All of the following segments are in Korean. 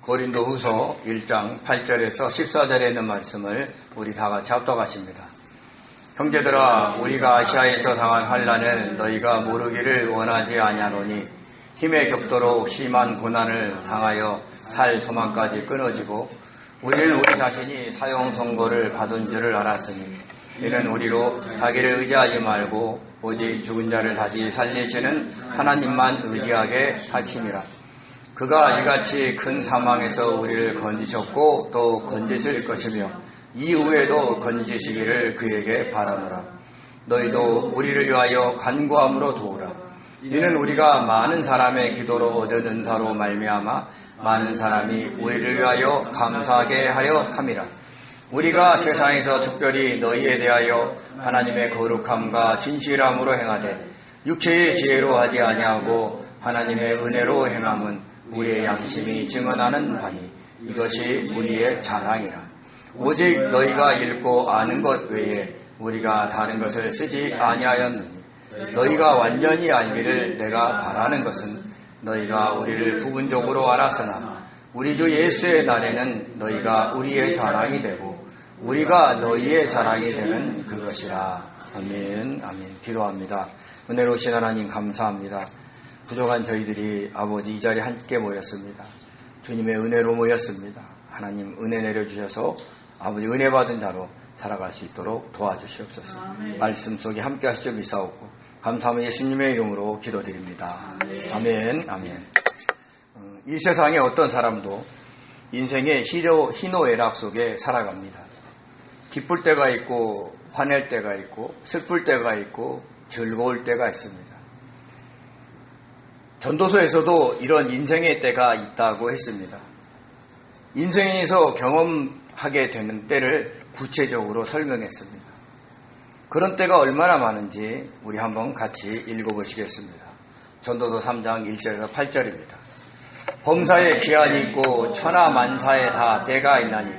고린도후서 1장 8절에서 14절에 있는 말씀을 우리 다 같이 합독하십니다. 형제들아, 우리가 아시아에서 당한 환난을 너희가 모르기를 원하지 아니하노니 힘에 겹도록 심한 고난을 당하여 살 소망까지 끊어지고 우리는 우리 자신이 사형 선고를 받은 줄을 알았으니 이는 우리로 자기를 의지하지 말고 오직 죽은 자를 다시 살리시는 하나님만 의지하게 하심이라. 그가 이같이 큰 사망에서 우리를 건지셨고 또 건지실 것이며 이후에도 건지시기를 그에게 바라노라. 너희도 우리를 위하여 간구함으로 도우라. 이는 우리가 많은 사람의 기도로 얻은 은사로 말미암아 많은 사람이 우리를 위하여 감사하게 하려 함이라. 우리가 세상에서 특별히 너희에 대하여 하나님의 거룩함과 진실함으로 행하되 육체의 지혜로 하지 아니하고 하나님의 은혜로 행함은 우리의 양심이 증언하는 바니 이것이 우리의 자랑이라. 오직 너희가 읽고 아는 것 외에 우리가 다른 것을 쓰지 아니하였느니 너희가 완전히 알기를 내가 바라는 것은 너희가 우리를 부분적으로 알았으나 우리 주 예수의 날에는 너희가 우리의 자랑이 되고 우리가 너희의 자랑이 되는 그것이라. 아멘. 아멘. 기도합니다. 은혜로우신 하나님 감사합니다. 부족한 저희들이 아버지 이 자리에 함께 모였습니다. 주님의 은혜로 모였습니다. 하나님 은혜 내려주셔서 아버지 은혜 받은 자로 살아갈 수 있도록 도와주시옵소서. 아멘. 말씀 속에 함께 하시죠 미사오고 감사하며 예수님의 이름으로 기도드립니다. 아멘. 아멘. 이 세상에 어떤 사람도 인생의 희노애락 속에 살아갑니다. 기쁠 때가 있고 화낼 때가 있고 슬플 때가 있고 즐거울 때가 있습니다. 전도서에서도 이런 인생의 때가 있다고 했습니다. 인생에서 경험하게 되는 때를 구체적으로 설명했습니다. 그런 때가 얼마나 많은지 우리 한번 같이 읽어보시겠습니다. 전도서 3장 1절에서 8절입니다. 범사에 기한이 있고 천하만사에 다 때가 있나니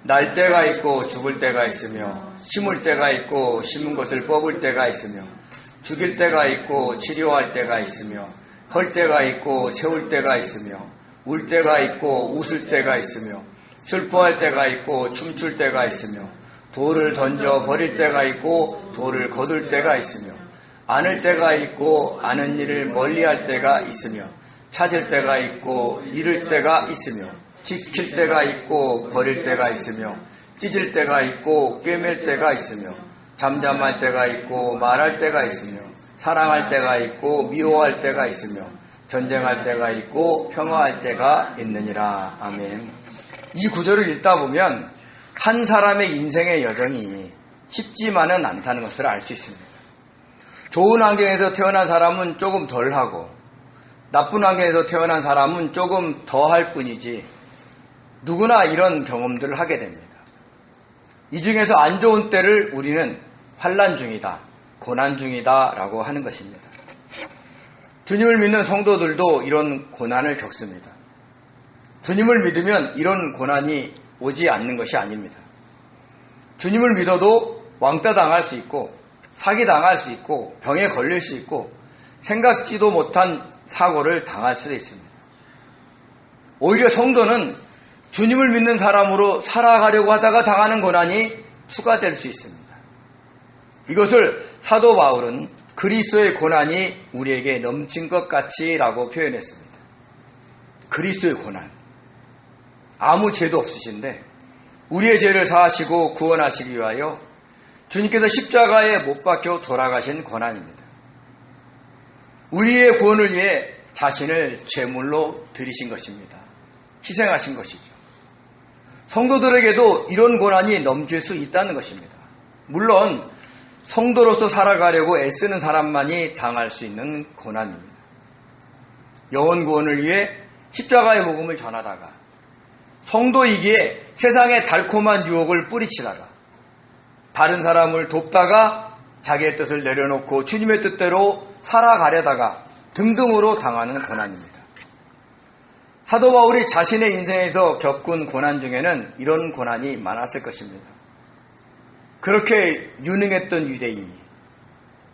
날 때가 있고 죽을 때가 있으며 심을 때가 있고 심은 것을 뽑을 때가 있으며 죽일 때가 있고 치료할 때가 있으며 헐 때가 있고 세울 때가 있으며 울 때가 있고 웃을 때가 있으며 슬퍼할 때가 있고 춤출 때가 있으며 돌을 던져 버릴 때가 있고 돌을 거둘 때가 있으며 아는 때가 있고 아는 일을 멀리할 때가 있으며 찾을 때가 있고 잃을 때가 있으며 지킬 때가 있고 버릴 때가 있으며 찢을 때가 있고 꿰맬 때가 있으며 잠잠할 때가 있고 말할 때가 있으며 사랑할 때가 있고 미워할 때가 있으며 전쟁할 때가 있고 평화할 때가 있느니라. 아멘. 이 구절을 읽다 보면 한 사람의 인생의 여정이 쉽지만은 않다는 것을 알 수 있습니다. 좋은 환경에서 태어난 사람은 조금 덜하고 나쁜 환경에서 태어난 사람은 조금 더 할 뿐이지 누구나 이런 경험들을 하게 됩니다. 이 중에서 안 좋은 때를 우리는 환난 중이다, 고난 중이다 라고 하는 것입니다. 주님을 믿는 성도들도 이런 고난을 겪습니다. 주님을 믿으면 이런 고난이 오지 않는 것이 아닙니다. 주님을 믿어도 왕따 당할 수 있고 사기 당할 수 있고 병에 걸릴 수 있고 생각지도 못한 사고를 당할 수도 있습니다. 오히려 성도는 주님을 믿는 사람으로 살아가려고 하다가 당하는 고난이 추가될 수 있습니다. 이것을 사도 바울은 그리스도의 고난이 우리에게 넘친 것 같이라고 표현했습니다. 그리스도의 고난. 아무 죄도 없으신데 우리의 죄를 사하시고 구원하시기 위하여 주님께서 십자가에 못 박혀 돌아가신 고난입니다. 우리의 구원을 위해 자신을 제물로 드리신 것입니다. 희생하신 것이죠. 성도들에게도 이런 고난이 넘칠 수 있다는 것입니다. 물론 성도로서 살아가려고 애쓰는 사람만이 당할 수 있는 고난입니다. 영혼 구원을 위해 십자가의 복음을 전하다가 성도이기에 세상의 달콤한 유혹을 뿌리치다가 다른 사람을 돕다가 자기의 뜻을 내려놓고 주님의 뜻대로 살아가려다가 등등으로 당하는 고난입니다. 사도 바울이 자신의 인생에서 겪은 고난 중에는 이런 고난이 많았을 것입니다. 그렇게 유능했던 유대인이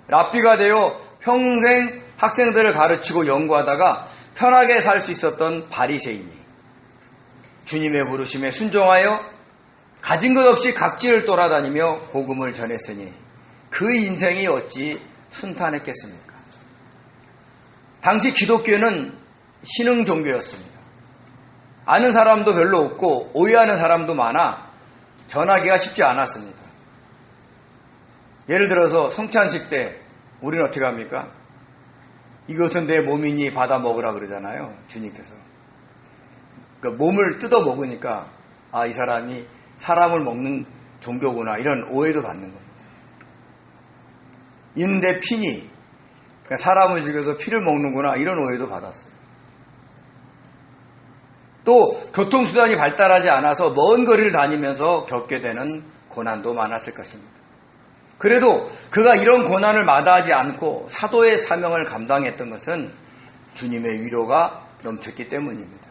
랍비가 되어 평생 학생들을 가르치고 연구하다가 편하게 살 수 있었던 바리새인이 주님의 부르심에 순종하여 가진 것 없이 각지를 돌아다니며 복음을 전했으니 그 인생이 어찌 순탄했겠습니까? 당시 기독교는 신흥 종교였습니다. 아는 사람도 별로 없고 오해하는 사람도 많아 전하기가 쉽지 않았습니다. 예를 들어서 성찬식 때 우리는 어떻게 합니까? 이것은 내 몸이니 받아 먹으라 그러잖아요. 주님께서. 그러니까 몸을 뜯어 먹으니까 이 사람이 사람을 먹는 종교구나 이런 오해도 받는 겁니다. 이는 내 피니 그러니까 사람을 죽여서 피를 먹는구나 이런 오해도 받았어요. 또 교통수단이 발달하지 않아서 먼 거리를 다니면서 겪게 되는 고난도 많았을 것입니다. 그래도 그가 이런 고난을 마다하지 않고 사도의 사명을 감당했던 것은 주님의 위로가 넘쳤기 때문입니다.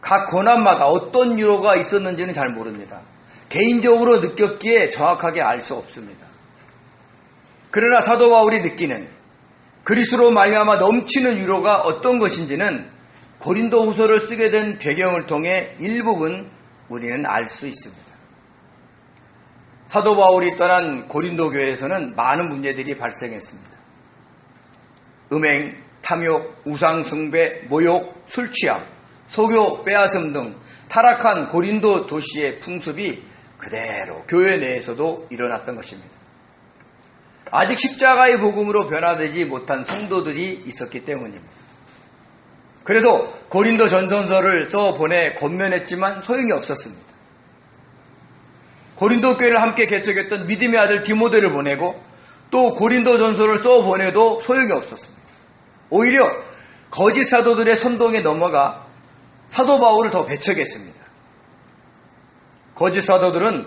각 고난마다 어떤 위로가 있었는지는 잘 모릅니다. 개인적으로 느꼈기에 정확하게 알 수 없습니다. 그러나 사도 바울이 느끼는 그리스도로 말미암아 넘치는 위로가 어떤 것인지는 고린도 후서를 쓰게 된 배경을 통해 일부분 우리는 알 수 있습니다. 사도 바울이 떠난 고린도 교회에서는 많은 문제들이 발생했습니다. 음행, 탐욕, 우상숭배, 모욕, 술취함, 소교, 빼앗음 등 타락한 고린도 도시의 풍습이 그대로 교회 내에서도 일어났던 것입니다. 아직 십자가의 복음으로 변화되지 못한 성도들이 있었기 때문입니다. 그래도 고린도 전선서를 써보내 권면했지만 소용이 없었습니다. 고린도 교회를 함께 개척했던 믿음의 아들 디모데를 보내고 또 고린도 전서를 써보내도 소용이 없었습니다. 오히려 거짓 사도들의 선동에 넘어가 사도 바울을 더 배척했습니다. 거짓 사도들은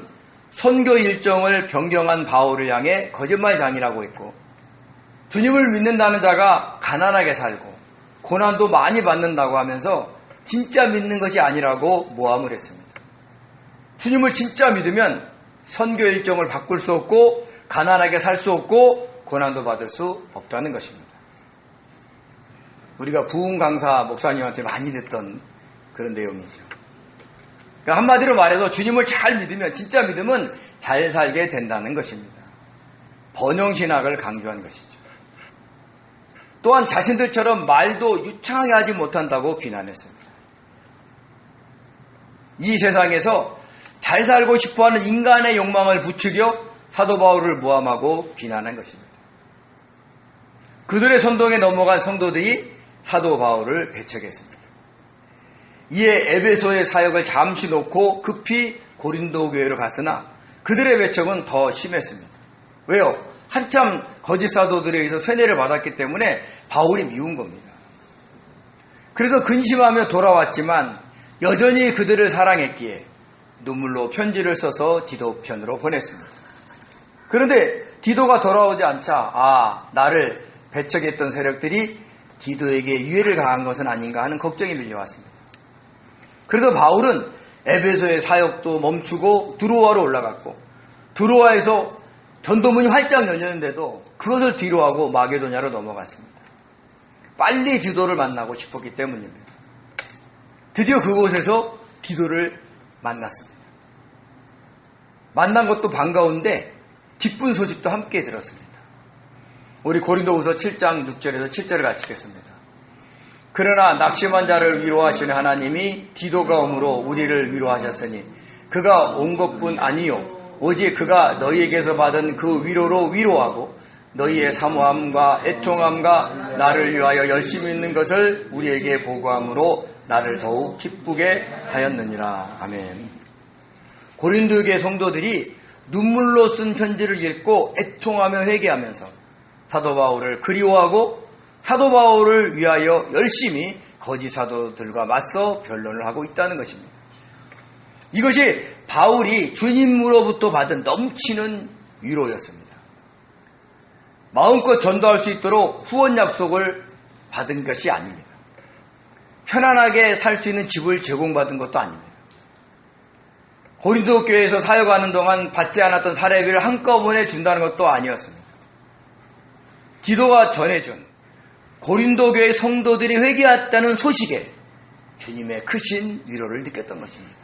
선교 일정을 변경한 바울을 향해 거짓말장이라고 했고 주님을 믿는다는 자가 가난하게 살고 고난도 많이 받는다고 하면서 진짜 믿는 것이 아니라고 모함을 했습니다. 주님을 진짜 믿으면 선교 일정을 바꿀 수 없고 가난하게 살 수 없고 고난도 받을 수 없다는 것입니다. 우리가 부흥 강사 목사님한테 많이 듣던 그런 내용이죠. 그러니까 한마디로 말해서 주님을 잘 믿으면 진짜 믿으면 잘 살게 된다는 것입니다. 번영신학을 강조한 것이죠. 또한 자신들처럼 말도 유창하게 하지 못한다고 비난했습니다. 이 세상에서 잘 살고 싶어하는 인간의 욕망을 부추겨 사도 바울을 모함하고 비난한 것입니다. 그들의 선동에 넘어간 성도들이 사도 바울을 배척했습니다. 이에 에베소의 사역을 잠시 놓고 급히 고린도 교회로 갔으나 그들의 배척은 더 심했습니다. 왜요? 한참 거짓 사도들에 의해서 세뇌를 받았기 때문에 바울이 미운 겁니다. 그래서 근심하며 돌아왔지만 여전히 그들을 사랑했기에 눈물로 편지를 써서 디도 편으로 보냈습니다. 그런데 디도가 돌아오지 않자 나를 배척했던 세력들이 디도에게 유해를 가한 것은 아닌가 하는 걱정이 밀려왔습니다. 그래도 바울은 에베소의 사역도 멈추고 두로아로 올라갔고 두로아에서 전도문이 활짝 열렸는데도 그것을 뒤로하고 마게도냐로 넘어갔습니다. 빨리 디도를 만나고 싶었기 때문입니다. 드디어 그곳에서 디도를 만났습니다. 만난 것도 반가운데 기쁜 소식도 함께 들었습니다. 우리 고린도후서 7장 6절에서 7절을 같이 읽겠습니다. 그러나 낙심한 자를 위로하시는 하나님이 디도가 오므로 우리를 위로하셨으니 그가 온 것뿐 아니요 오직 그가 너희에게서 받은 그 위로로 위로하고 너희의 사모함과 애통함과 나를 위하여 열심히 있는 것을 우리에게 보고함으로 나를 더욱 기쁘게 하였느니라. 아멘. 고린도교회 성도들이 눈물로 쓴 편지를 읽고 애통하며 회개하면서 사도 바울을 그리워하고 사도 바울을 위하여 열심히 거짓 사도들과 맞서 변론을 하고 있다는 것입니다. 이것이 바울이 주님으로부터 받은 넘치는 위로였습니다. 마음껏 전도할 수 있도록 후원 약속을 받은 것이 아닙니다. 편안하게 살 수 있는 집을 제공받은 것도 아닙니다. 고린도 교회에서 사역하는 동안 받지 않았던 사례비를 한꺼번에 준다는 것도 아니었습니다. 디도가 전해준 고린도 교회 성도들이 회개했다는 소식에 주님의 크신 위로를 느꼈던 것입니다.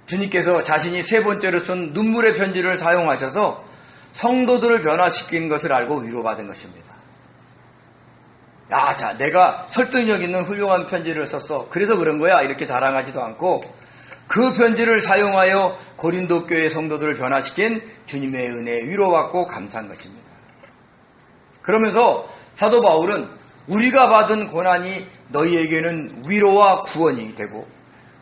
주님께서 자신이 세 번째로 쓴 눈물의 편지를 사용하셔서 성도들을 변화시킨 것을 알고 위로받은 것입니다. 내가 설득력 있는 훌륭한 편지를 썼어. 그래서 그런 거야. 이렇게 자랑하지도 않고 그 편지를 사용하여 고린도 교회 성도들을 변화시킨 주님의 은혜에 위로받고 감사한 것입니다. 그러면서 사도 바울은 우리가 받은 고난이 너희에게는 위로와 구원이 되고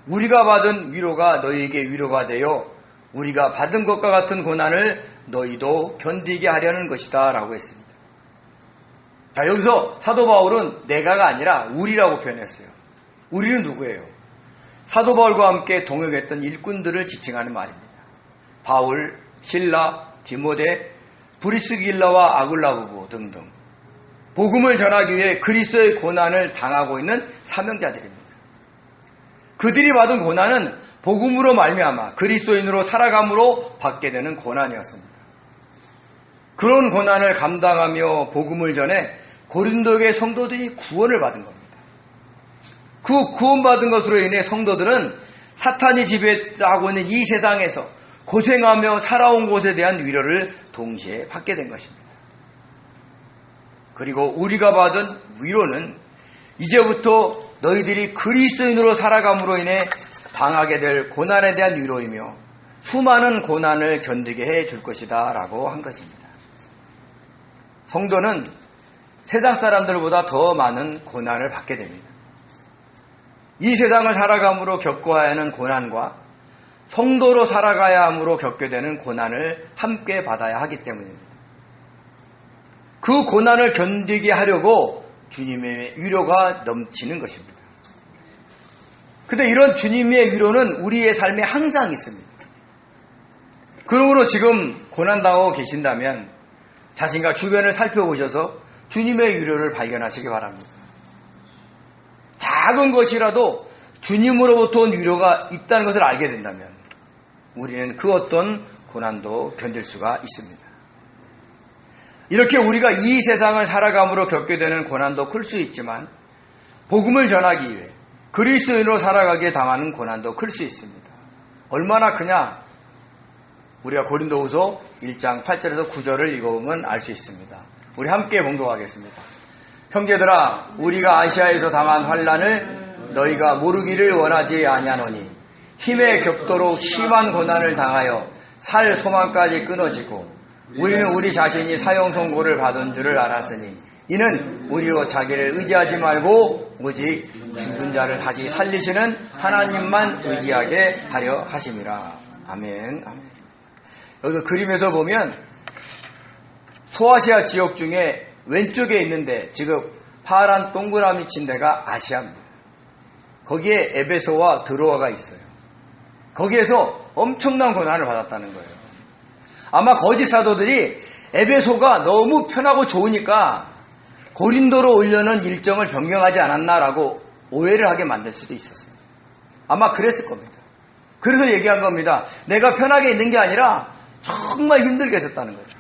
우리가 받은 위로가 너희에게 위로가 되어 우리가 받은 것과 같은 고난을 너희도 견디게 하려는 것이다 라고 했습니다. 자, 여기서 사도 바울은 내가가 아니라 우리라고 표현했어요. 우리는 누구예요? 사도 바울과 함께 동역했던 일꾼들을 지칭하는 말입니다. 바울, 실라, 디모데, 브리스길라와 아굴라 부부 등등 복음을 전하기 위해 그리스도의 고난을 당하고 있는 사명자들입니다. 그들이 받은 고난은 복음으로 말미암아 그리스도인으로 살아감으로 받게 되는 고난이었습니다. 그런 고난을 감당하며 복음을 전해 고린도교회 성도들이 구원을 받은 겁니다. 그 구원받은 것으로 인해 성도들은 사탄이 지배하고 있는 이 세상에서 고생하며 살아온 곳에 대한 위로를 동시에 받게 된 것입니다. 그리고 우리가 받은 위로는 이제부터 너희들이 그리스도인으로 살아감으로 인해 당하게 될 고난에 대한 위로이며 수많은 고난을 견디게 해줄 것이다 라고 한 것입니다. 성도는 세상 사람들보다 더 많은 고난을 받게 됩니다. 이 세상을 살아감으로 겪어야 하는 고난과 성도로 살아가야 함으로 겪게 되는 고난을 함께 받아야 하기 때문입니다. 그 고난을 견디게 하려고 주님의 위로가 넘치는 것입니다. 그런데 이런 주님의 위로는 우리의 삶에 항상 있습니다. 그러므로 지금 고난당하고 계신다면 자신과 주변을 살펴보셔서 주님의 위로를 발견하시기 바랍니다. 작은 것이라도 주님으로부터 온 위로가 있다는 것을 알게 된다면 우리는 그 어떤 고난도 견딜 수가 있습니다. 이렇게 우리가 이 세상을 살아감으로 겪게 되는 고난도 클 수 있지만 복음을 전하기 위해 그리스도인으로 살아가기에 당하는 고난도 클 수 있습니다. 얼마나 크냐? 우리가 고린도후서 1장 8절에서 9절을 읽어보면 알 수 있습니다. 우리 함께 봉독하겠습니다. 형제들아, 우리가 아시아에서 당한 환난을 너희가 모르기를 원하지 아니하노니 힘에 겹도록 심한 고난을 당하여 살 소망까지 끊어지고 우리는 우리 자신이 사형 선고를 받은 줄을 알았으니 이는 우리로 자기를 의지하지 말고 오직 죽은 자를 다시 살리시는 하나님만 의지하게 하려 하심이라. 아멘. 아멘. 여기 그림에서 보면 소아시아 지역 중에 왼쪽에 있는데 지금 파란 동그라미 친 데가 아시아입니다. 거기에 에베소와 드로아가 있어요. 거기에서 엄청난 고난을 받았다는 거예요. 아마 거짓 사도들이 에베소가 너무 편하고 좋으니까 고린도로 오려는 일정을 변경하지 않았나라고 오해를 하게 만들 수도 있었어요. 아마 그랬을 겁니다. 그래서 얘기한 겁니다. 내가 편하게 있는 게 아니라 정말 힘들게 했었다는 거예요.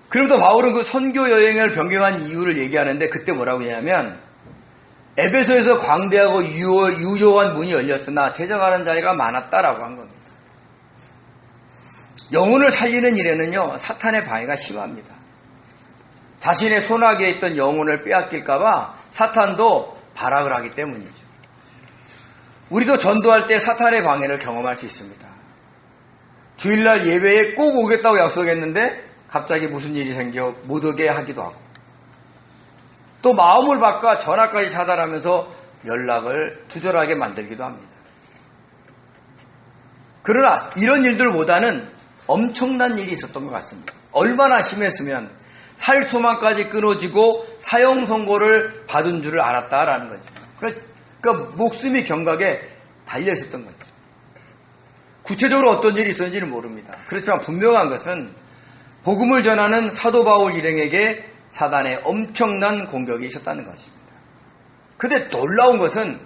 그리고 바울은 그 선교 여행을 변경한 이유를 얘기하는데 그때 뭐라고 하냐면 에베소에서 광대하고 유효한 문이 열렸으나 퇴적하는 자가 많았다라고 한 겁니다. 영혼을 살리는 일에는요, 사탄의 방해가 심합니다. 자신의 손아귀에 있던 영혼을 빼앗길까봐 사탄도 발악을 하기 때문이죠. 우리도 전도할 때 사탄의 방해를 경험할 수 있습니다. 주일날 예배에 꼭 오겠다고 약속했는데 갑자기 무슨 일이 생겨 못 오게 하기도 하고 또 마음을 바꿔 전화까지 차단하면서 연락을 두절하게 만들기도 합니다. 그러나 이런 일들보다는 엄청난 일이 있었던 것 같습니다. 얼마나 심했으면 살 소망까지 끊어지고 사형 선고를 받은 줄을 알았다라는 거죠. 그러니까 목숨이 경각에 달려 있었던 거죠. 구체적으로 어떤 일이 있었는지는 모릅니다. 그렇지만 분명한 것은 복음을 전하는 사도 바울 일행에게 사단의 엄청난 공격이 있었다는 것입니다. 근데 놀라운 것은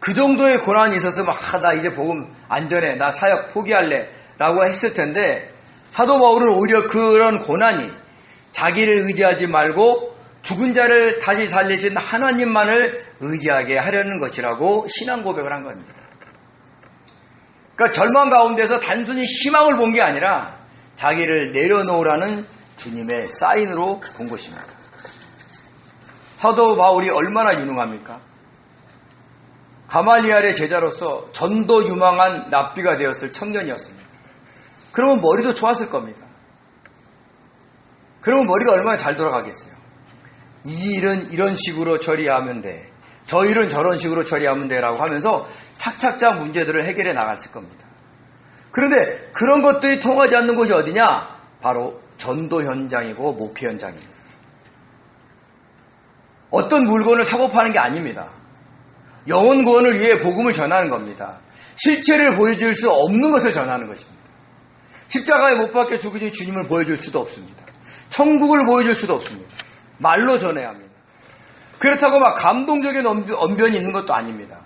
그 정도의 고난이 있었으면 나 이제 복음 안전해, 나 사역 포기할래 라고 했을 텐데 사도 바울은 오히려 그런 고난이 자기를 의지하지 말고 죽은 자를 다시 살리신 하나님만을 의지하게 하려는 것이라고 신앙 고백을 한 겁니다. 그러니까 절망 가운데서 단순히 희망을 본 게 아니라 자기를 내려놓으라는 주님의 사인으로 본 것입니다. 사도 바울이 얼마나 유능합니까? 가말리엘의 제자로서 전도 유망한 랍비가 되었을 청년이었습니다. 그러면 머리도 좋았을 겁니다. 그러면 머리가 얼마나 잘 돌아가겠어요. 이 일은 이런 식으로 처리하면 돼. 저 일은 저런 식으로 처리하면 돼라고 하면서 착착착 문제들을 해결해 나갔을 겁니다. 그런데 그런 것들이 통하지 않는 곳이 어디냐? 바로 전도 현장이고 목회 현장입니다. 어떤 물건을 사고 파는 게 아닙니다. 영혼 구원을 위해 복음을 전하는 겁니다. 실체를 보여줄 수 없는 것을 전하는 것입니다. 십자가에 못 박혀 죽으신 주님을 보여줄 수도 없습니다. 천국을 보여줄 수도 없습니다. 말로 전해야 합니다. 그렇다고 막 감동적인 언변이 있는 것도 아닙니다.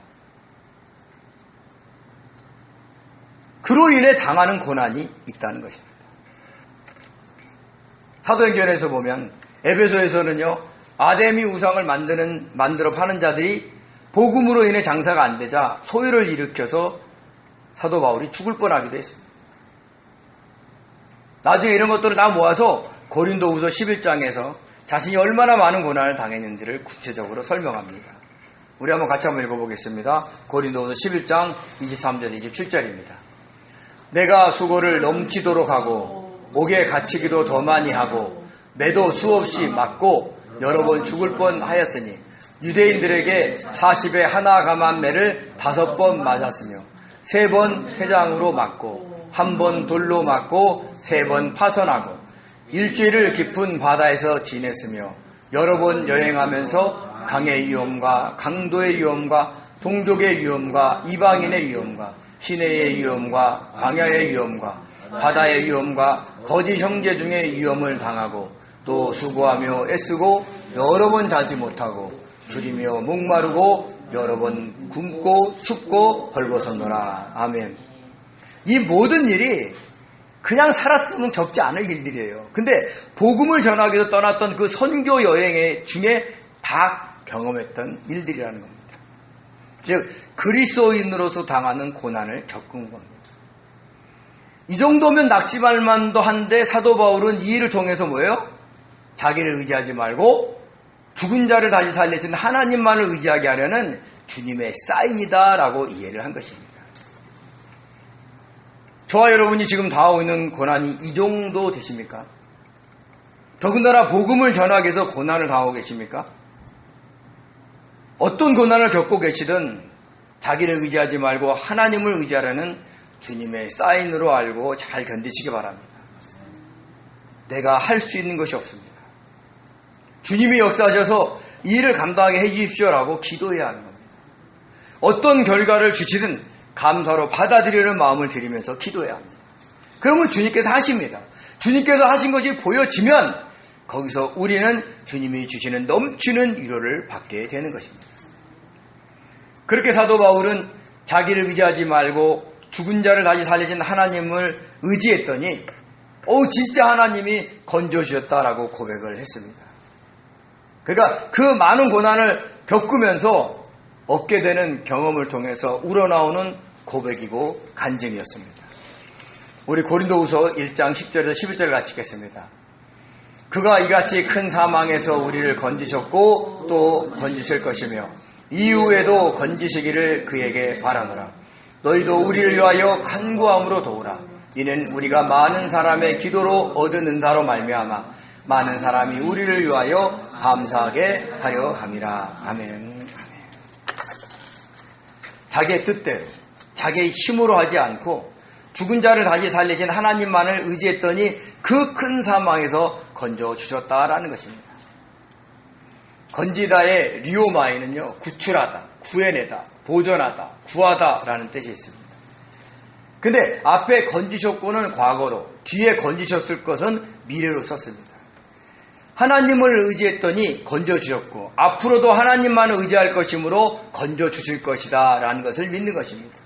그로 인해 당하는 고난이 있다는 것입니다. 사도행전에서 보면 에베소에서는요, 아데미 우상을 만들어 파는 자들이 복음으로 인해 장사가 안 되자 소요를 일으켜서 사도 바울이 죽을 뻔하기도 했습니다. 나중에 이런 것들을 다 모아서 고린도후서 11장에서 자신이 얼마나 많은 고난을 당했는지를 구체적으로 설명합니다. 우리 한번 같이 한번 읽어보겠습니다. 고린도후서 11장 23절 27절입니다. 내가 수고를 넘치도록 하고 옥에 갇히기도 더 많이 하고 매도 수없이 맞고 여러 번 죽을 뻔하였으니 유대인들에게 40에 하나 감한 매를 5번 맞았으며 3번 태장으로 맞고 1번 돌로 맞고 3번 파선하고 일주일을 깊은 바다에서 지냈으며 여러 번 여행하면서 강의 위험과 강도의 위험과 동족의 위험과 이방인의 위험과 시내의 위험과 광야의 위험과 바다의 위험과 거짓 형제 중에 위험을 당하고 또 수고하며 애쓰고 여러 번 자지 못하고 줄이며 목마르고 여러 번 굶고 춥고 벌거벗노라. 아멘. 이 모든 일이 그냥 살았으면 적지 않을 일들이에요. 근데 복음을 전하기 위해서 떠났던 그 선교 여행 중에 다 경험했던 일들이라는 겁니다. 즉 그리스도인으로서 당하는 고난을 겪은 겁니다. 이 정도면 낙심할 만도 한데 사도 바울은 이 일을 통해서 뭐예요? 자기를 의지하지 말고 죽은 자를 다시 살리신 하나님만을 의지하게 하려는 주님의 사인이다라고 이해를 한 것입니다. 저와 여러분이 지금 당하고 있는 고난이 이 정도 되십니까? 더군다나 복음을 전하기 위해서 고난을 당하고 계십니까? 어떤 고난을 겪고 계시든 자기를 의지하지 말고 하나님을 의지하라는 주님의 사인으로 알고 잘 견디시기 바랍니다. 내가 할 수 있는 것이 없습니다. 주님이 역사하셔서 이 일을 감당하게 해주십시오라고 기도해야 하는 겁니다. 어떤 결과를 주시든 감사로 받아들이는 마음을 들이면서 기도해야 합니다. 그러면 주님께서 하십니다. 주님께서 하신 것이 보여지면 거기서 우리는 주님이 주시는 넘치는 위로를 받게 되는 것입니다. 그렇게 사도 바울은 자기를 의지하지 말고 죽은 자를 다시 살리신 하나님을 의지했더니 진짜 하나님이 건져주셨다라고 고백을 했습니다. 그러니까 그 많은 고난을 겪으면서 얻게 되는 경험을 통해서 우러나오는 고백이고 간증이었습니다. 우리 고린도후서 1장 10절에서 11절 같이 읽겠습니다. 그가 이같이 큰 사망에서 우리를 건지셨고 또 건지실 것이며 이후에도 건지시기를 그에게 바라노라. 너희도 우리를 위하여 간구함으로 도우라. 이는 우리가 많은 사람의 기도로 얻은 은사로 말미암아 많은 사람이 우리를 위하여 감사하게 하려 함이라. 아멘. 자기의 뜻대로 자기의 힘으로 하지 않고 죽은 자를 다시 살리신 하나님만을 의지했더니 그 큰 사망에서 건져주셨다라는 것입니다. 건지다의 리오마이는요, 구출하다, 구해내다, 보존하다, 구하다라는 뜻이 있습니다. 근데 앞에 건지셨고는 과거로, 뒤에 건지셨을 것은 미래로 썼습니다. 하나님을 의지했더니 건져주셨고 앞으로도 하나님만을 의지할 것이므로 건져주실 것이다 라는 것을 믿는 것입니다.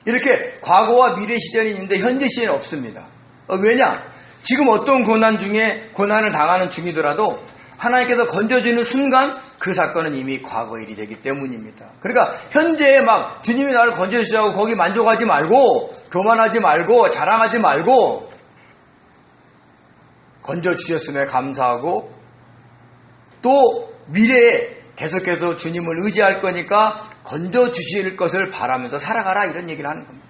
이렇게 과거와 미래 시제는 있는데 현재 시제는 없습니다. 왜냐? 지금 어떤 고난을 당하는 중이더라도 하나님께서 건져주는 순간 그 사건은 이미 과거 일이 되기 때문입니다. 그러니까 현재에 막 주님이 나를 건져주시라고 거기 만족하지 말고 교만하지 말고 자랑하지 말고 건져주셨음에 감사하고 또 미래에 계속해서 주님을 의지할 거니까 건져주실 것을 바라면서 살아가라 이런 얘기를 하는 겁니다.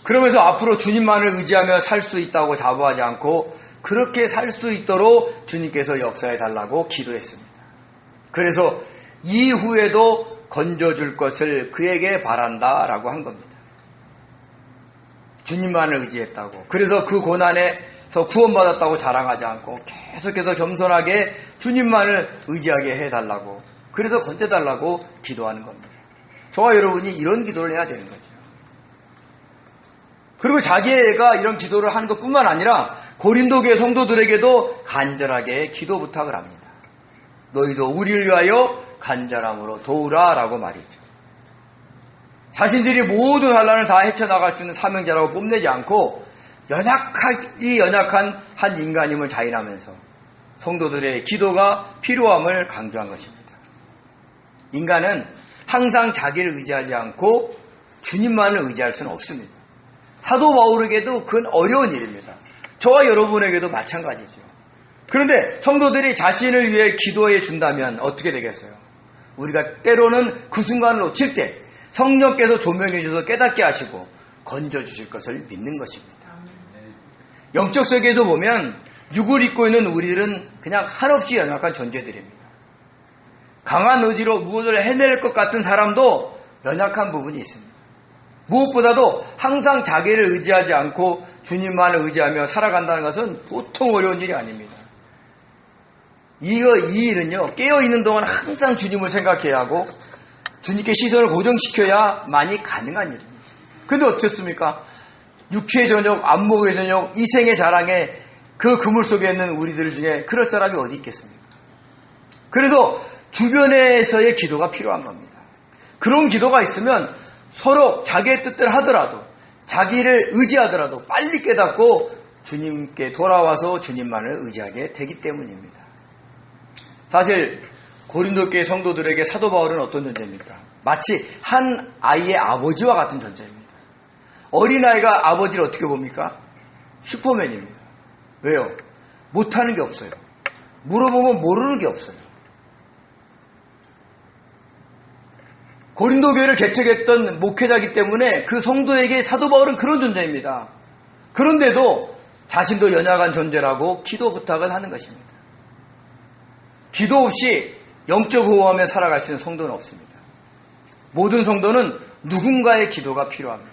그러면서 앞으로 주님만을 의지하며 살 수 있다고 자부하지 않고 그렇게 살 수 있도록 주님께서 역사해 달라고 기도했습니다. 그래서 이후에도 건져줄 것을 그에게 바란다라고 한 겁니다. 주님만을 의지했다고. 그래서 그 고난에서 구원받았다고 자랑하지 않고 계속해서 겸손하게 주님만을 의지하게 해달라고. 그래서 건져달라고 기도하는 겁니다. 저와 여러분이 이런 기도를 해야 되는 거죠. 그리고 자기가 이런 기도를 하는 것뿐만 아니라 고린도 교회 성도들에게도 간절하게 기도 부탁을 합니다. 너희도 우리를 위하여 간절함으로 도우라 라고 말이죠. 자신들이 모든 환난을 다 헤쳐나갈 수 있는 사명자라고 뽐내지 않고 연약한 한 인간임을 자인하면서 성도들의 기도가 필요함을 강조한 것입니다. 인간은 항상 자기를 의지하지 않고 주님만을 의지할 수는 없습니다. 사도 바울에게도 그건 어려운 일입니다. 저와 여러분에게도 마찬가지죠. 그런데 성도들이 자신을 위해 기도해 준다면 어떻게 되겠어요? 우리가 때로는 그 순간을 놓칠 때 성령께서 조명해 주셔서 깨닫게 하시고 건져주실 것을 믿는 것입니다. 영적 세계에서 보면 육을 입고 있는 우리들은 그냥 한없이 연약한 존재들입니다. 강한 의지로 무엇을 해낼 것 같은 사람도 연약한 부분이 있습니다. 무엇보다도 항상 자기를 의지하지 않고 주님만을 의지하며 살아간다는 것은 보통 어려운 일이 아닙니다. 이 일은요, 깨어있는 동안 항상 주님을 생각해야 하고 주님께 시선을 고정시켜야만이 가능한 일입니다. 근데 어떻습니까? 육체의 저녁, 안목의 저녁, 이생의 자랑에 그 그물 속에 있는 우리들 중에 그럴 사람이 어디 있겠습니까? 그래서 주변에서의 기도가 필요한 겁니다. 그런 기도가 있으면 서로 자기의 뜻대로 하더라도 자기를 의지하더라도 빨리 깨닫고 주님께 돌아와서 주님만을 의지하게 되기 때문입니다. 사실 고린도 교회 성도들에게 사도 바울은 어떤 존재입니까? 마치 한 아이의 아버지와 같은 존재입니다. 어린아이가 아버지를 어떻게 봅니까? 슈퍼맨입니다. 왜요? 못하는 게 없어요. 물어보면 모르는 게 없어요. 고린도 교회를 개척했던 목회자이기 때문에 그 성도에게 사도 바울은 그런 존재입니다. 그런데도 자신도 연약한 존재라고 기도 부탁을 하는 것입니다. 기도 없이 영적 호흡하며 살아갈 수 있는 성도는 없습니다. 모든 성도는 누군가의 기도가 필요합니다.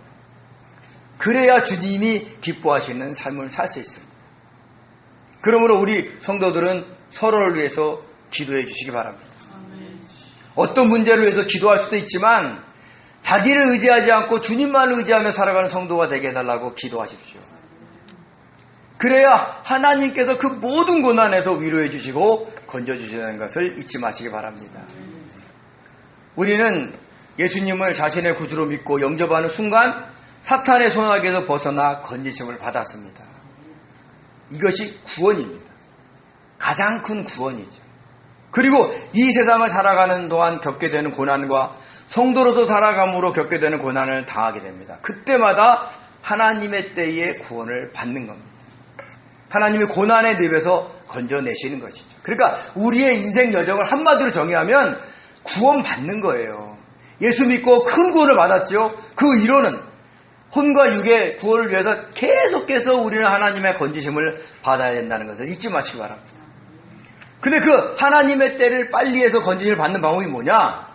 그래야 주님이 기뻐하시는 삶을 살 수 있습니다. 그러므로 우리 성도들은 서로를 위해서 기도해 주시기 바랍니다. 어떤 문제를 위해서 기도할 수도 있지만 자기를 의지하지 않고 주님만을 의지하며 살아가는 성도가 되게 해달라고 기도하십시오. 그래야 하나님께서 그 모든 고난에서 위로해 주시고 건져주시는 것을 잊지 마시기 바랍니다. 우리는 예수님을 자신의 구주로 믿고 영접하는 순간 사탄의 손아귀에서 벗어나 건지심을 받았습니다. 이것이 구원입니다. 가장 큰 구원이죠. 그리고 이 세상을 살아가는 동안 겪게 되는 고난과 성도로서 살아감으로 겪게 되는 고난을 당하게 됩니다. 그때마다 하나님의 때에 구원을 받는 겁니다. 하나님이 고난의 늪에서 건져내시는 것이죠. 그러니까 우리의 인생 여정을 한마디로 정의하면 구원받는 거예요. 예수 믿고 큰 구원을 받았죠. 그 이론은 혼과 육의 구원을 위해서 계속해서 우리는 하나님의 건지심을 받아야 된다는 것을 잊지 마시기 바랍니다. 근데 그 하나님의 때를 빨리 해서 건지심을 받는 방법이 뭐냐?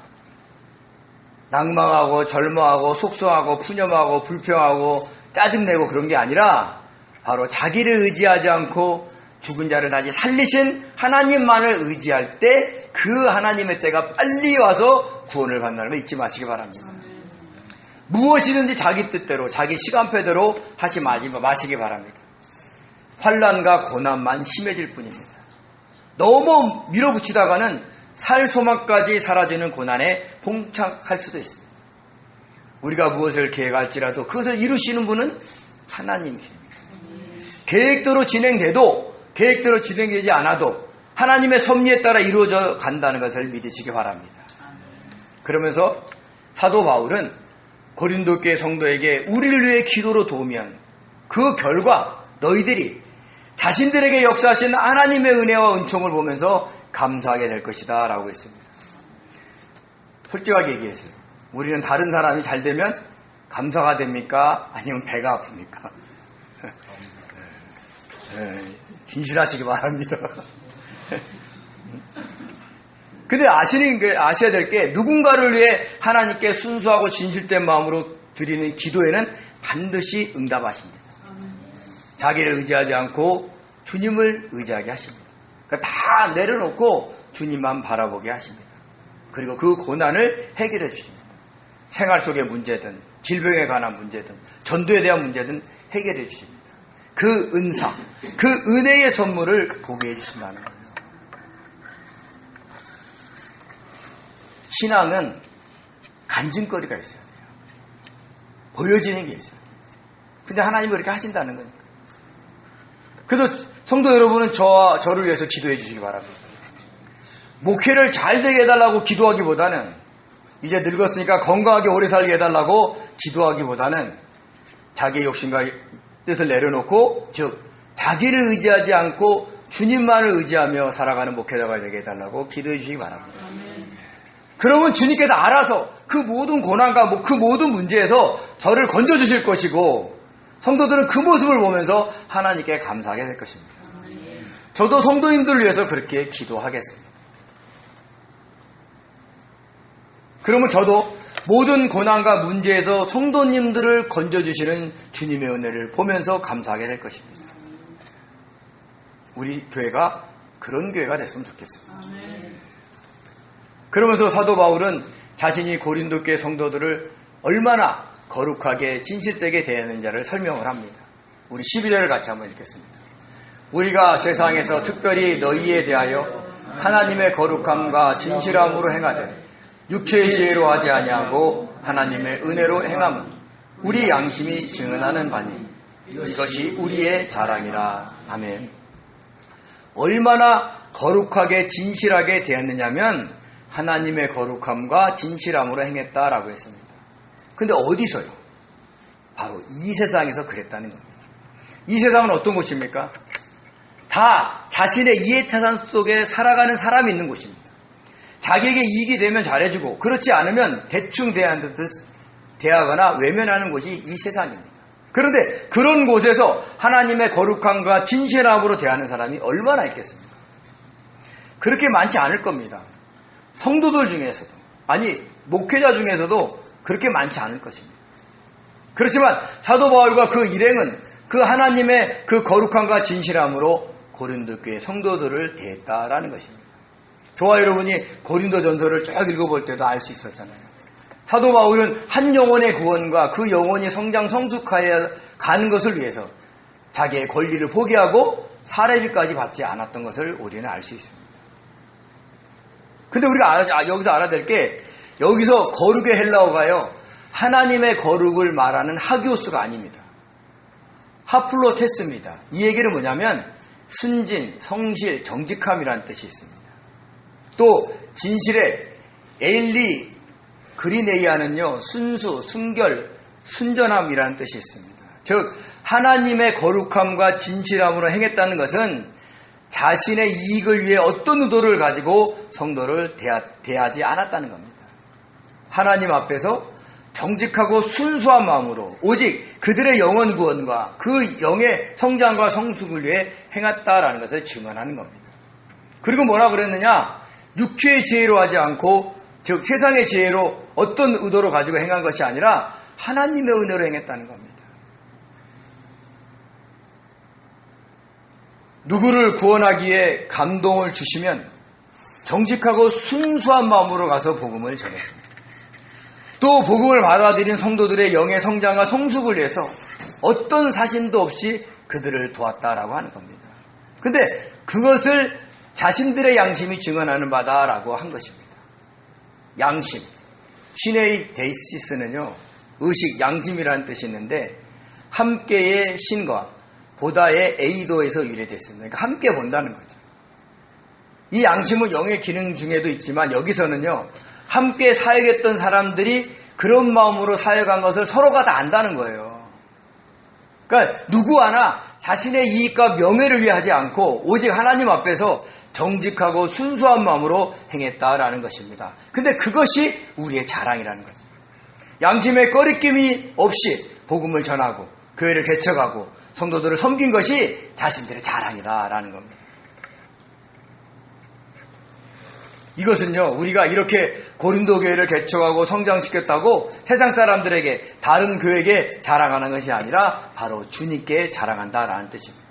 낭망하고 절망하고 속소하고 푸념하고 불평하고 짜증내고 그런 게 아니라 바로 자기를 의지하지 않고 죽은 자를 다시 살리신 하나님만을 의지할 때 그 하나님의 때가 빨리 와서 구원을 받는다는 걸 잊지 마시기 바랍니다. 무엇이든지 자기 뜻대로 자기 시간표대로 하지 마시기 바랍니다. 환난과 고난만 심해질 뿐입니다. 너무 밀어붙이다가는 살 소망까지 사라지는 고난에 봉착할 수도 있습니다. 우리가 무엇을 계획할지라도 그것을 이루시는 분은 하나님이십니다. 계획대로 진행돼도 계획대로 진행되지 않아도 하나님의 섭리에 따라 이루어져 간다는 것을 믿으시기 바랍니다. 그러면서 사도 바울은 고린도 교회 성도에게 우리를 위해 기도로 도우면 그 결과 너희들이 자신들에게 역사하신 하나님의 은혜와 은총을 보면서 감사하게 될 것이다 라고 했습니다. 솔직하게 얘기해서요. 우리는 다른 사람이 잘 되면 감사가 됩니까? 아니면 배가 아픕니까? 진실하시기 바랍니다. 근데 아셔야 될 게 누군가를 위해 하나님께 순수하고 진실된 마음으로 드리는 기도에는 반드시 응답하십니다. 자기를 의지하지 않고 주님을 의지하게 하십니다. 그러니까 다 내려놓고 주님만 바라보게 하십니다. 그리고 그 고난을 해결해 주십니다. 생활 속의 문제든 질병에 관한 문제든 전도에 대한 문제든 해결해 주십니다. 그 은사, 그 은혜의 선물을 보게 해주신다는 거예요. 신앙은 간증거리가 있어야 돼요. 보여지는 게 있어요. 근데 하나님은 그렇게 하신다는 거니까. 그래도 성도 여러분은 저를 위해서 기도해 주시기 바랍니다. 목회를 잘 되게 해달라고 기도하기보다는 이제 늙었으니까 건강하게 오래 살게 해달라고 기도하기보다는 자기의 욕심과 뜻을 내려놓고 즉 자기를 의지하지 않고 주님만을 의지하며 살아가는 목회자가 되게 해달라고 기도해 주시기 바랍니다. 그러면 주님께서 알아서 그 모든 고난과 그 모든 문제에서 저를 건져주실 것이고 성도들은 그 모습을 보면서 하나님께 감사하게 될 것입니다. 저도 성도님들을 위해서 그렇게 기도하겠습니다. 그러면 저도 모든 고난과 문제에서 성도님들을 건져주시는 주님의 은혜를 보면서 감사하게 될 것입니다. 우리 교회가 그런 교회가 됐으면 좋겠습니다. 그러면서 사도 바울은 자신이 고린도 교회 성도들을 얼마나 거룩하게 진실되게 대하는지를 설명을 합니다. 우리 12절을 같이 한번 읽겠습니다. 우리가 세상에서 특별히 너희에 대하여 하나님의 거룩함과 진실함으로 행하되 육체의 지혜로 하지 아니하고 하나님의 은혜로 행함은 우리 양심이 증언하는 바니 이것이 우리의 자랑이라. 아멘. 얼마나 거룩하게 진실하게 대했느냐면 하나님의 거룩함과 진실함으로 행했다라고 했습니다. 근데 어디서요? 바로 이 세상에서 그랬다는 겁니다. 이 세상은 어떤 곳입니까? 다 자신의 이해타산 속에 살아가는 사람이 있는 곳입니다. 자기에게 이익이 되면 잘해주고 그렇지 않으면 대충 대하거나 외면하는 곳이 이 세상입니다. 그런데 그런 곳에서 하나님의 거룩함과 진실함으로 대하는 사람이 얼마나 있겠습니까? 그렇게 많지 않을 겁니다. 성도들 중에서도 아니 목회자 중에서도 그렇게 많지 않을 것입니다. 그렇지만 사도 바울과 그 일행은 그 하나님의 그 거룩함과 진실함으로 고린도 교회 성도들을 대했다라는 것입니다. 저와 여러분이 고린도 전서를 쭉 읽어볼 때도 알 수 있었잖아요. 사도 바울은 한 영혼의 구원과 그 영혼이 성장 성숙하여 가는 것을 위해서 자기의 권리를 포기하고 사례비까지 받지 않았던 것을 우리는 알 수 있습니다. 근데 우리가 여기서 알아야 될 게 여기서 거룩의 헬라어가요 하나님의 거룩을 말하는 하기오스가 아닙니다. 하플로테스입니다. 이 얘기는 뭐냐면 순진, 성실, 정직함이라는 뜻이 있습니다. 또 진실의 에일리 그리네이아는요 순수, 순결, 순전함이라는 뜻이 있습니다. 즉 하나님의 거룩함과 진실함으로 행했다는 것은 자신의 이익을 위해 어떤 의도를 가지고 성도를 대하지 않았다는 겁니다. 하나님 앞에서 정직하고 순수한 마음으로 오직 그들의 영혼 구원과 그 영의 성장과 성숙을 위해 행했다라는 것을 증언하는 겁니다. 그리고 뭐라 그랬느냐? 육체의 지혜로 하지 않고 즉 세상의 지혜로 어떤 의도로 가지고 행한 것이 아니라 하나님의 은혜로 행했다는 겁니다. 누구를 구원하기에 감동을 주시면 정직하고 순수한 마음으로 가서 복음을 전했습니다. 또 복음을 받아들인 성도들의 영의 성장과 성숙을 위해서 어떤 사심도 없이 그들을 도왔다라고 하는 겁니다. 근데 그것을 자신들의 양심이 증언하는 바다라고 한 것입니다. 양심. 시네이 데이시스는요, 의식, 양심이라는 뜻이 있는데 함께의 신과 보다의 A도에서 유래됐습니다. 그러니까 함께 본다는 거죠. 이 양심은 영의 기능 중에도 있지만 여기서는요, 함께 사역했던 사람들이 그런 마음으로 사역한 것을 서로가 다 안다는 거예요. 그러니까 누구 하나 자신의 이익과 명예를 위해 하지 않고 오직 하나님 앞에서 정직하고 순수한 마음으로 행했다라는 것입니다. 근데 그것이 우리의 자랑이라는 거죠. 양심의 꺼리낌이 없이 복음을 전하고 교회를 개척하고 성도들을 섬긴 것이 자신들의 자랑이다라는 겁니다. 이것은요, 우리가 이렇게 고린도 교회를 개척하고 성장시켰다고 세상 사람들에게, 다른 교회에게 자랑하는 것이 아니라 바로 주님께 자랑한다라는 뜻입니다.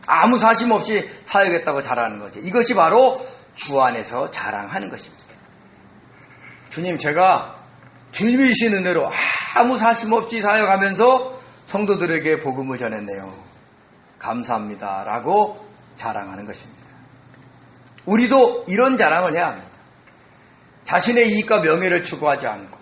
아무 사심 없이 사역했다고 자랑하는 거죠. 이것이 바로 주 안에서 자랑하는 것입니다. 주님, 제가 주님이신 은혜로 아무 사심 없이 사역하면서 성도들에게 복음을 전했네요. 감사합니다. 라고 자랑하는 것입니다. 우리도 이런 자랑을 해야 합니다. 자신의 이익과 명예를 추구하지 않고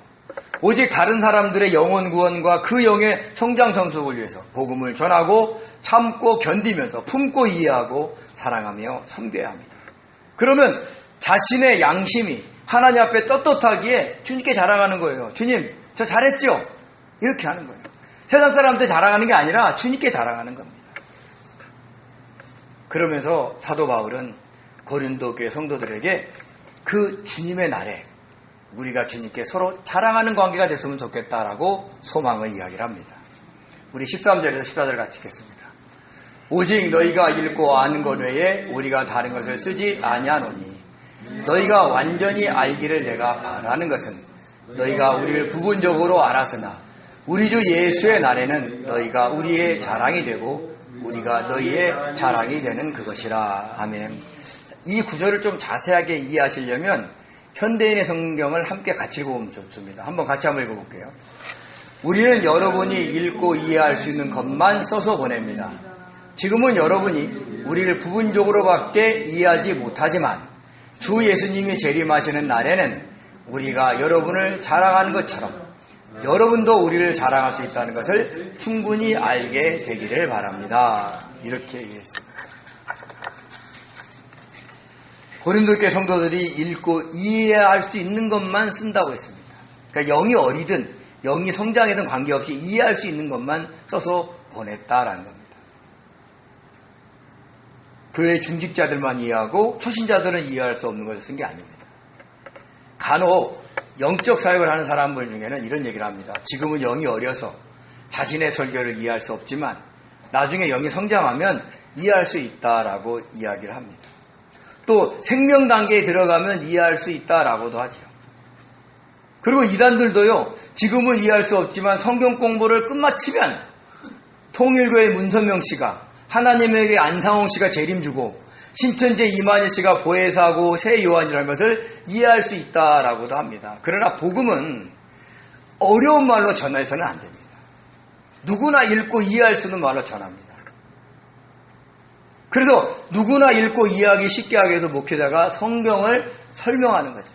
오직 다른 사람들의 영혼 구원과 그 영의 성장 성숙을 위해서 복음을 전하고 참고 견디면서 품고 이해하고 사랑하며 섬겨야 합니다. 그러면 자신의 양심이 하나님 앞에 떳떳하기에 주님께 자랑하는 거예요. 주님, 저 잘했죠? 이렇게 하는 거예요. 세상 사람한테 자랑하는 게 아니라 주님께 자랑하는 겁니다. 그러면서 사도 바울은 고린도 교회 성도들에게 그 주님의 날에 우리가 주님께 서로 자랑하는 관계가 됐으면 좋겠다라고 소망을 이야기를 합니다. 우리 13절에서 14절 같이 읽겠습니다. 오직 너희가 읽고 아는 것 외에 우리가 다른 것을 쓰지 아니하노니 너희가 완전히 알기를 내가 바라는 것은 너희가 우리를 부분적으로 알았으나 우리 주 예수의 날에는 너희가 우리의 자랑이 되고 우리가 너희의 자랑이 되는 그것이라. 아멘. 이 구절을 좀 자세하게 이해하시려면 현대인의 성경을 함께 같이 읽어보면 좋습니다. 한번 같이 한번 읽어볼게요. 우리는 여러분이 읽고 이해할 수 있는 것만 써서 보냅니다. 지금은 여러분이 우리를 부분적으로밖에 이해하지 못하지만 주 예수님이 재림하시는 날에는 우리가 여러분을 자랑하는 것처럼 여러분도 우리를 자랑할 수 있다는 것을 충분히 알게 되기를 바랍니다. 이렇게 얘기했습니다. 고린도 교회 성도들이 읽고 이해할 수 있는 것만 쓴다고 했습니다. 그러니까 영이 어리든 영이 성장이든 관계없이 이해할 수 있는 것만 써서 보냈다라는 겁니다. 교회 중직자들만 이해하고 초신자들은 이해할 수 없는 것을 쓴 게 아닙니다. 간혹 영적 사역을 하는 사람들 중에는 이런 얘기를 합니다. 지금은 영이 어려서 자신의 설교를 이해할 수 없지만 나중에 영이 성장하면 이해할 수 있다라고 이야기를 합니다. 또 생명 단계에 들어가면 이해할 수 있다라고도 하죠. 그리고 이단들도요, 지금은 이해할 수 없지만 성경 공부를 끝마치면 통일교의 문선명 씨가 하나님에게 안상홍 씨가 재림주고 신천지 이만희 씨가 보혜사고 새 요한이라는 것을 이해할 수 있다라고도 합니다. 그러나 복음은 어려운 말로 전해서는 안 됩니다. 누구나 읽고 이해할 수 있는 말로 전합니다. 그래서 누구나 읽고 이해하기 쉽게 하기 위해서 목회자가 성경을 설명하는 거죠.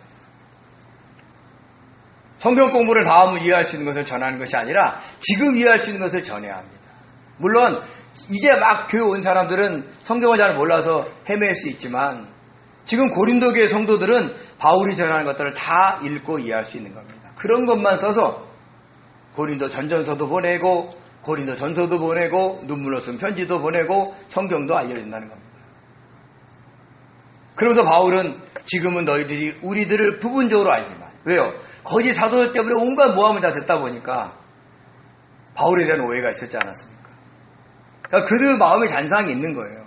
성경 공부를 다 하면 이해할 수 있는 것을 전하는 것이 아니라 지금 이해할 수 있는 것을 전해야 합니다. 물론 이제 막 교회 온 사람들은 성경을 잘 몰라서 헤맬 수 있지만 지금 고린도 교회 성도들은 바울이 전하는 것들을 다 읽고 이해할 수 있는 겁니다. 그런 것만 써서 고린도 전전서도 보내고 고린도 전서도 보내고 눈물로 쓴 편지도 보내고 성경도 알려준다는 겁니다. 그러면서 바울은 지금은 너희들이 우리들을 부분적으로 알지만 왜요? 거짓 사도들 때문에 온갖 모함을 다 듣다 보니까 바울에 대한 오해가 있었지 않았습니까? 그러니까 그들 마음에 잔상이 있는 거예요.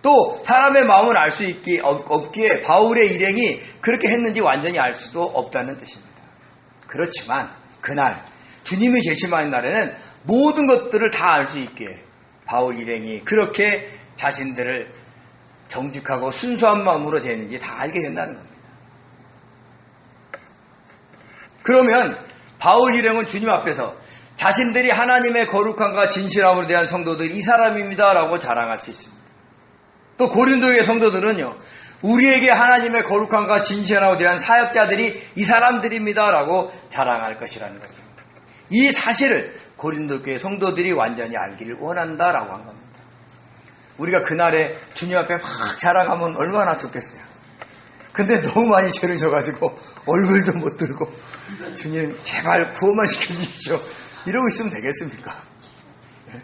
또 사람의 마음을 알 수 없기에 바울의 일행이 그렇게 했는지 완전히 알 수도 없다는 뜻입니다. 그렇지만 그날 주님이 재림하는 날에는 모든 것들을 다 알 수 있기에 바울 일행이 그렇게 자신들을 정직하고 순수한 마음으로 되는지 다 알게 된다는 겁니다. 그러면 바울 일행은 주님 앞에서 자신들이 하나님의 거룩함과 진실함으로 대한 성도들이 이 사람입니다라고 자랑할 수 있습니다. 또 고린도의 성도들은요, 우리에게 하나님의 거룩함과 진실함으로 대한 사역자들이 이 사람들입니다라고 자랑할 것이라는 것입니다. 이 사실을 고린도 교회 성도들이 완전히 알기를 원한다라고 한 겁니다. 우리가 그날에 주님 앞에 막 자라가면 얼마나 좋겠어요. 근데 너무 많이 죄를 져가지고 얼굴도 못 들고 주님 제발 구원만 시켜주십시오 이러고 있으면 되겠습니까? 네?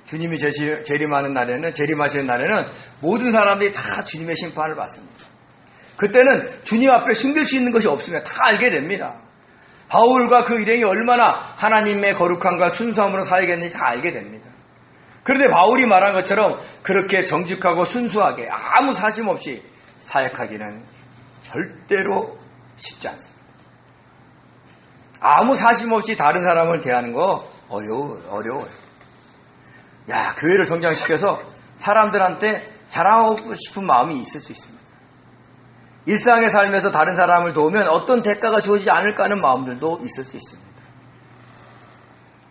주님이 재림하는 날에는, 재림하시는 날에는 모든 사람들이 다 주님의 심판을 받습니다. 그때는 주님 앞에 숨길 수 있는 것이 없으면 다 알게 됩니다. 바울과 그 일행이 얼마나 하나님의 거룩함과 순수함으로 살겠는지 다 알게 됩니다. 그런데 바울이 말한 것처럼 그렇게 정직하고 순수하게 아무 사심 없이 사역하기는 절대로 쉽지 않습니다. 아무 사심 없이 다른 사람을 대하는 거 어려워요. 야, 교회를 성장시켜서 사람들한테 자랑하고 싶은 마음이 있을 수 있습니다. 일상의 삶에서 다른 사람을 도우면 어떤 대가가 주어지지 않을까 하는 마음들도 있을 수 있습니다.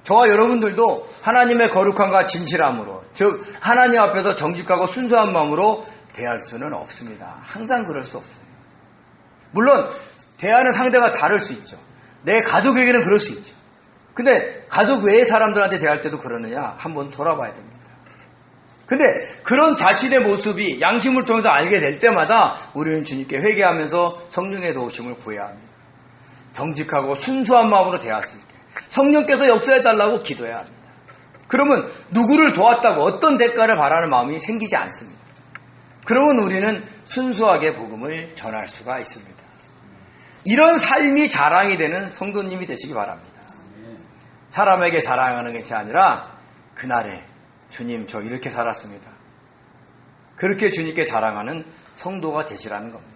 저와 여러분들도 하나님의 거룩함과 진실함으로, 즉 하나님 앞에서 정직하고 순수한 마음으로 대할 수는 없습니다. 항상 그럴 수 없어요. 물론 대하는 상대가 다를 수 있죠. 내 가족에게는 그럴 수 있죠. 근데 가족 외의 사람들한테 대할 때도 그러느냐 한번 돌아봐야 됩니다. 근데 그런 자신의 모습이 양심을 통해서 알게 될 때마다 우리는 주님께 회개하면서 성령의 도우심을 구해야 합니다. 정직하고 순수한 마음으로 대할 수 있게 성령께서 역사해달라고 기도해야 합니다. 그러면 누구를 도왔다고 어떤 대가를 바라는 마음이 생기지 않습니다. 그러면 우리는 순수하게 복음을 전할 수가 있습니다. 이런 삶이 자랑이 되는 성도님이 되시기 바랍니다. 사람에게 자랑하는 것이 아니라 그날에 주님 저 이렇게 살았습니다. 그렇게 주님께 자랑하는 성도가 되시라는 겁니다.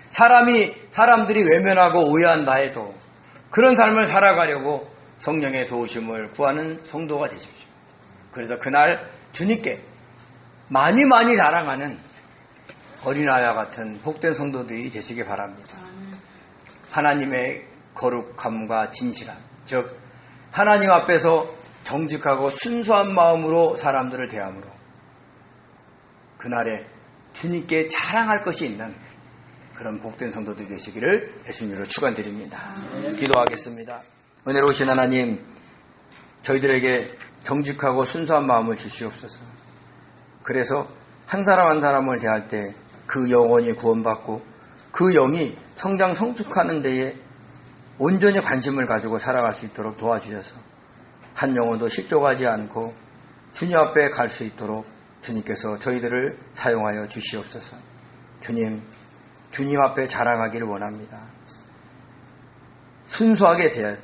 사람들이 외면하고 오해한다 해도 그런 삶을 살아가려고 성령의 도우심을 구하는 성도가 되십시오. 그래서 그날 주님께 많이 자랑하는 어린아이와 같은 복된 성도들이 되시기 바랍니다. 하나님의 거룩함과 진실함, 즉 하나님 앞에서 정직하고 순수한 마음으로 사람들을 대함으로 그날에 주님께 자랑할 것이 있는 그런 복된 성도들이 되시기를 예수님으로 축원드립니다. 기도하겠습니다. 은혜로우신 하나님, 저희들에게 정직하고 순수한 마음을 주시옵소서. 그래서 한 사람 한 사람을 대할 때 그 영혼이 구원받고 그 영이 성장 성숙하는 데에 온전히 관심을 가지고 살아갈 수 있도록 도와주셔서 한 영혼도 실족하지 않고 주님 앞에 갈 수 있도록 주님께서 저희들을 사용하여 주시옵소서. 주님 앞에 자랑하기를 원합니다. 순수하게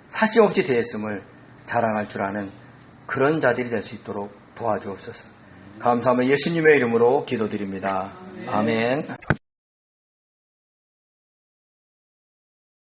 사심 없이 대했음을 자랑할 줄 아는 그런 자들이 될 수 있도록 도와주옵소서. 감사하며 예수님의 이름으로 기도드립니다. 아멘.